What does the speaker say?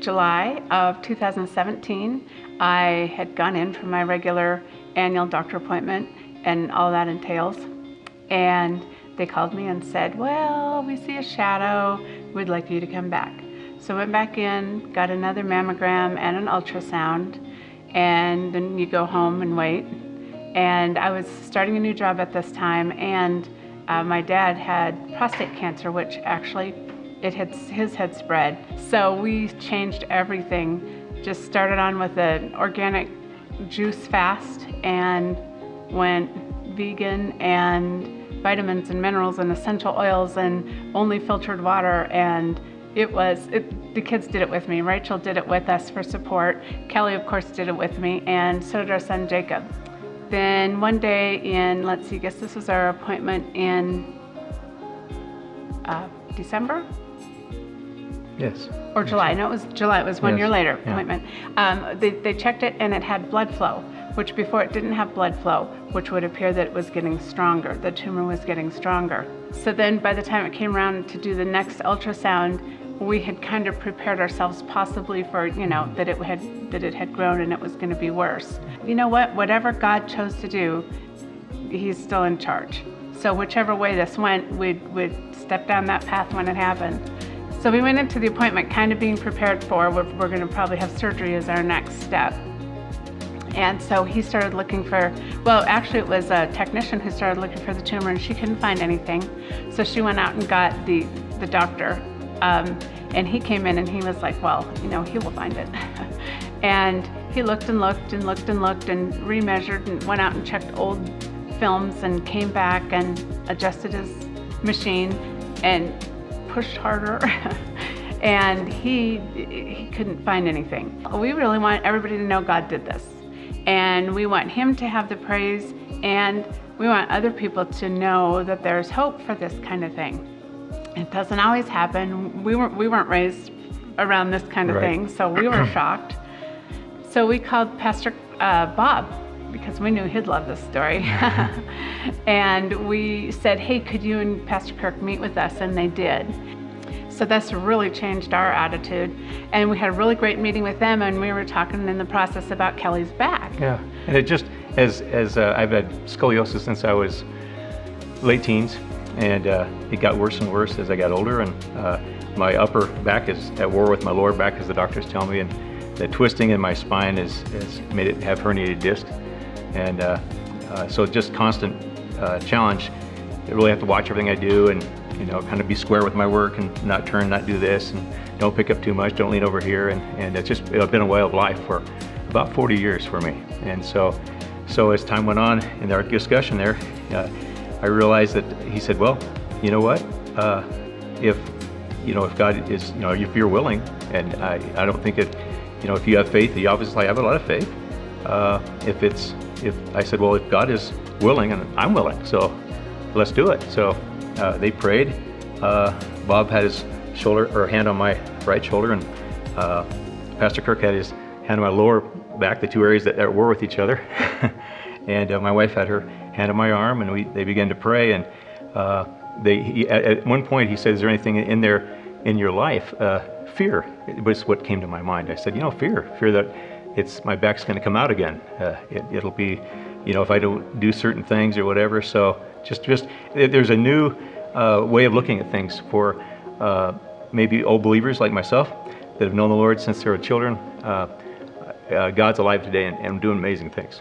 July of 2017. I had gone in for my regular annual doctor appointment and all that entails. And they called me and said, well, we see a shadow. We'd like you to come back. So I went back in, got another mammogram and an ultrasound, and then you go home and wait. And I was starting a new job at this time, and my dad had prostate cancer, which actually his had spread. So we changed everything. Just started on with an organic juice fast and went vegan and vitamins and minerals and essential oils and only filtered water. And the kids did it with me. Rachel did it with us for support. Kelly, of course, did it with me, and so did our son Jacob. Then one day in, I guess this was our appointment in December? Yes. Or July. No, it was July. It was 1 year later appointment. They checked it and it had blood flow, which before it didn't have blood flow, which would appear that it was getting stronger. The tumor was getting stronger. So then by the time it came around to do the next ultrasound, we had kind of prepared ourselves possibly for, that it had grown and it was going to be worse. You know what? Whatever God chose to do, He's still in charge. So whichever way this went, we'd step down that path when it happened. So we went into the appointment kind of being prepared for, we're going to probably have surgery as our next step. And so he started looking for, actually it was a technician who started looking for the tumor, and she couldn't find anything. So she went out and got the doctor, and he came in and he was like, he will find it. And he looked and looked and looked and looked and remeasured and went out and checked old films and came back and adjusted his machine and pushed harder. And he couldn't find anything. We really want everybody to know God did this. And we want Him to have the praise, and we want other people to know that there's hope for this kind of thing. It doesn't always happen. We weren't raised around this kind of thing, so we were shocked. So we called Pastor Bob, because we knew he'd love this story. And we said, hey, could you and Pastor Kirk meet with us? And they did. So that's really changed our attitude. And we had a really great meeting with them, and we were talking in the process about Kelly's back. Yeah, and it just, as I've had scoliosis since I was late teens, and it got worse and worse as I got older, and my upper back is at war with my lower back, as the doctors tell me, and the twisting in my spine has made it have herniated discs. And so just constant challenge. I really have to watch everything I do, and kind of be square with my work and not do this, and don't pick up too much, don't lean over here, and it's been a way of life for about 40 years for me. And so as time went on in our discussion there, I realized that he said, well, you know what, if God is, if you're willing, and I don't think it, if you have faith, you obviously have a lot of faith. If I said, well, if God is willing, and I'm willing, so let's do it. So they prayed. Bob had his hand on my right shoulder, and Pastor Kirk had his hand on my lower back, the two areas that were with each other. And my wife had her hand on my arm, and they began to pray. And at one point he said, is there anything in there in your life? Fear was what came to my mind. I said, fear that my back's going to come out again. It'll be, if I don't do certain things or whatever. So just there's a new way of looking at things for maybe old believers like myself that have known the Lord since they were children. God's alive today and doing amazing things.